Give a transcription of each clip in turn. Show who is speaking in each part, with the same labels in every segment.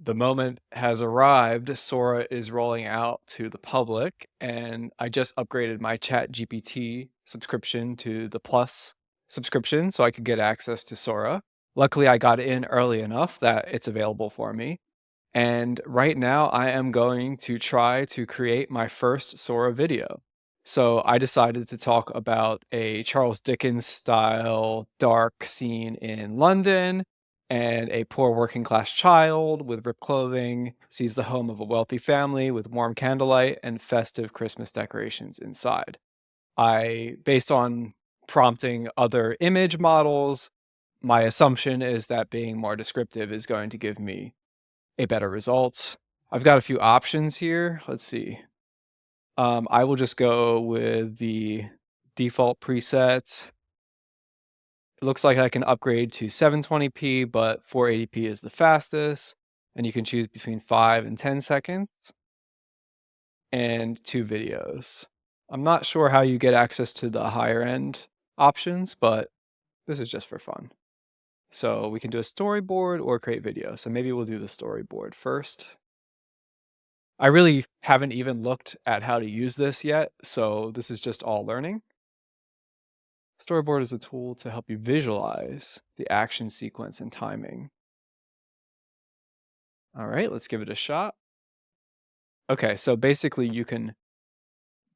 Speaker 1: The moment has arrived. Sora is rolling out to the public, and I just upgraded my ChatGPT subscription to the Plus subscription so I could get access to Sora. Luckily, I got in early enough that it's available for me. And right now, I am going to try to create my first Sora video. So I decided to talk about a Charles Dickens style dark scene in London, and a poor working class child with ripped clothing sees the home of a wealthy family with warm candlelight and festive Christmas decorations inside. Based on prompting other image models, my assumption is that being more descriptive is going to give me a better result. I've got a few options here. Let's see. I will just go with the default preset. It looks like I can upgrade to 720p, but 480p is the fastest, and you can choose between 5 and 10 seconds and 2 videos. I'm not sure how you get access to the higher end options, but this is just for fun. So we can do a storyboard or create video. So maybe we'll do the storyboard first. I really haven't even looked at how to use this yet, so this is just all learning. Storyboard is a tool to help you visualize the action sequence and timing. All right, let's give it a shot. Okay, so basically you can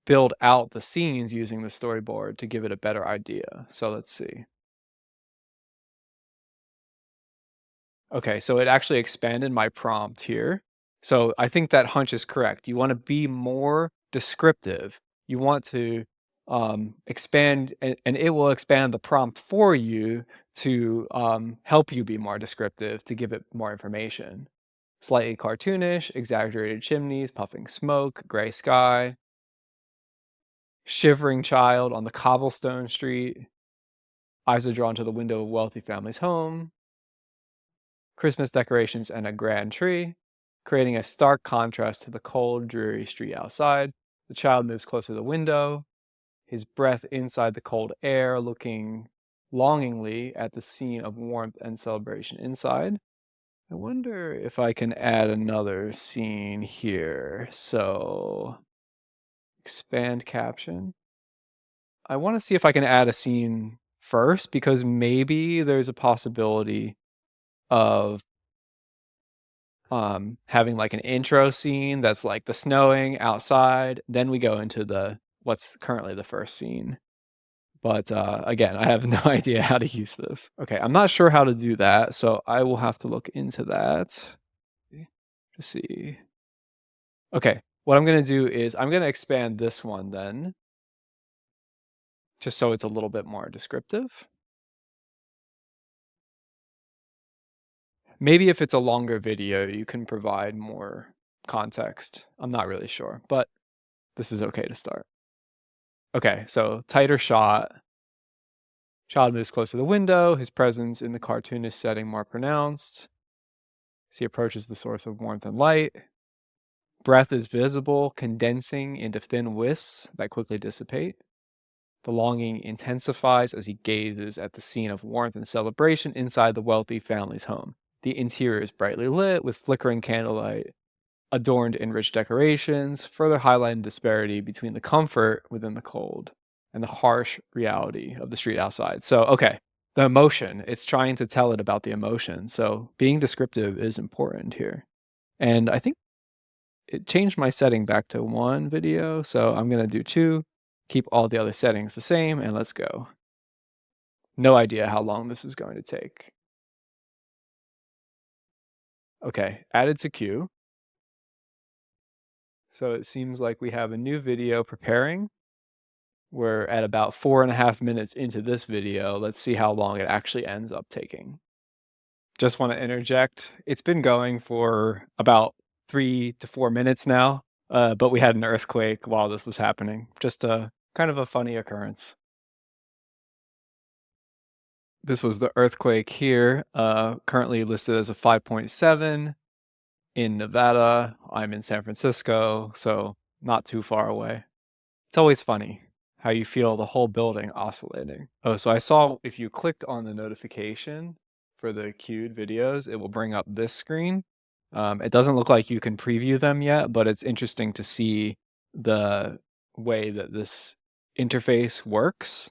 Speaker 1: build out the scenes using the storyboard to give it a better idea. So let's see. Okay, so it actually expanded my prompt here. So I think that hunch is correct. You want to be more descriptive. You want to expand, and it will expand the prompt for you to help you be more descriptive, to give it more information. Slightly cartoonish, exaggerated chimneys, puffing smoke, gray sky, shivering child on the cobblestone street, eyes are drawn to the window of a wealthy family's home, Christmas decorations and a grand tree, creating a stark contrast to the cold, dreary street outside. The child moves closer to the window, his breath inside the cold air, looking longingly at the scene of warmth and celebration inside. I wonder if I can add another scene here. So, expand caption. I want to see if I can add a scene first because maybe there's a possibility of having like an intro scene that's like the snowing outside, then we go into the what's currently the first scene. But again, I have no idea how to use this. Okay, I'm not sure how to do that, so I will have to look into that to see. Okay, what I'm gonna do is I'm gonna expand this one then, just so it's a little bit more descriptive. Maybe if it's a longer video, you can provide more context. I'm not really sure, but this is okay to start. Okay, so tighter shot. Child moves close to the window, his presence in the cartoonish setting more pronounced. As he approaches the source of warmth and light, breath is visible, condensing into thin wisps that quickly dissipate. The longing intensifies as he gazes at the scene of warmth and celebration inside the wealthy family's home. The interior is brightly lit with flickering candlelight, adorned in rich decorations, further highlighting disparity between the comfort within the cold and the harsh reality of the street outside. So, okay, the emotion, it's trying to tell it about the emotion. So, being descriptive is important here. And I think it changed my setting back to 1 video. So, I'm going to do 2, keep all the other settings the same, and let's go. No idea how long this is going to take. Okay, added to queue. So it seems like we have a new video preparing. We're at about 4.5 minutes into this video. Let's see how long it actually ends up taking. Just want to interject. It's been going for about 3 to 4 minutes now, but we had an earthquake while this was happening. Just a kind of a funny occurrence. This was the earthquake here, currently listed as a 5.7 in Nevada. I'm in San Francisco, so not too far away. It's always funny how you feel the whole building oscillating. Oh, so I saw if you clicked on the notification for the queued videos, it will bring up this screen. It doesn't look like you can preview them yet, but it's interesting to see the way that this interface works.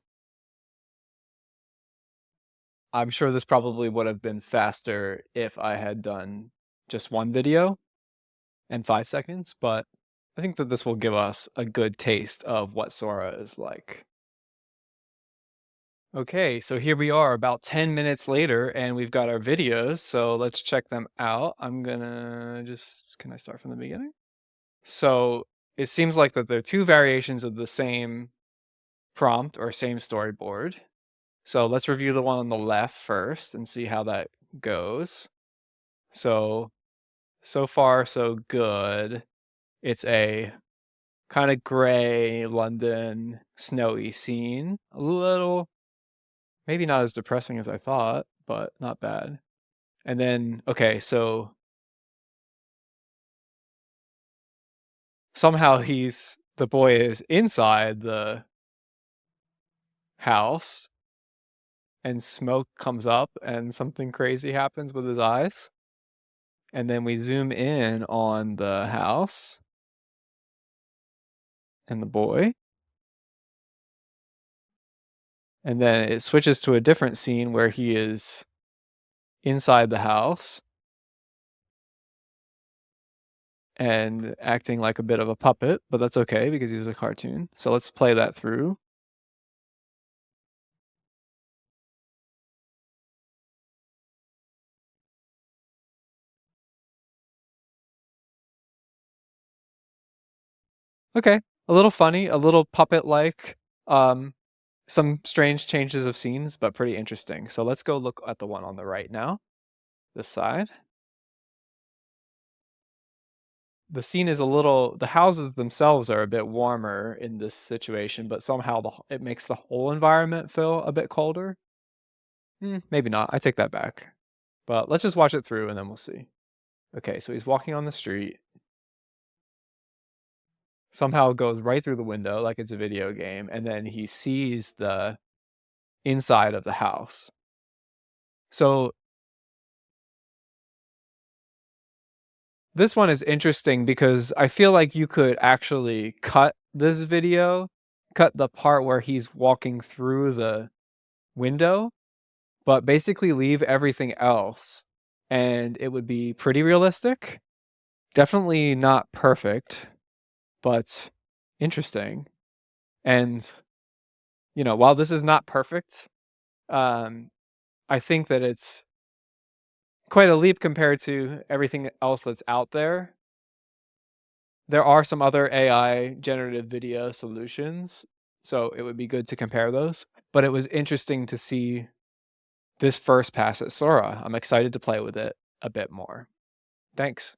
Speaker 1: I'm sure this probably would have been faster if I had done just one video in 5 seconds, but I think that this will give us a good taste of what Sora is like. Okay, so here we are about 10 minutes later, and we've got our videos, so let's check them out. I'm gonna just can I start from the beginning? So, it seems like that there are 2 variations of the same prompt or same storyboard. So, let's review the one on the left first and see how that goes. So, so far so good. It's a kinda gray London snowy scene. A little maybe not as depressing as I thought, but not bad. And then okay, so somehow the boy is inside the house and smoke comes up and something crazy happens with his eyes. And then we zoom in on the house and the boy. And then it switches to a different scene where he is inside the house and acting like a bit of a puppet, but that's okay because he's a cartoon. So let's play that through. Okay, a little funny, a little puppet-like, um, some strange changes of scenes, but pretty interesting. So let's go look at the one on the right now, this side. The scene is the houses themselves are a bit warmer in this situation, but somehow it makes the whole environment feel a bit colder. Maybe not. I take that back. But let's just watch it through and then we'll see. Okay, so he's walking on the street. Somehow it goes right through the window like it's a video game, and then he sees the inside of the house. So this one is interesting because I feel like you could actually cut this video, cut the part where he's walking through the window, but basically leave everything else, and it would be pretty realistic. Definitely not perfect, but interesting. And, while this is not perfect, um, I think that it's quite a leap compared to everything else that's out there. There are some other AI generative video solutions, so it would be good to compare those, but it was interesting to see this first pass at Sora. I'm excited to play with it a bit more. Thanks.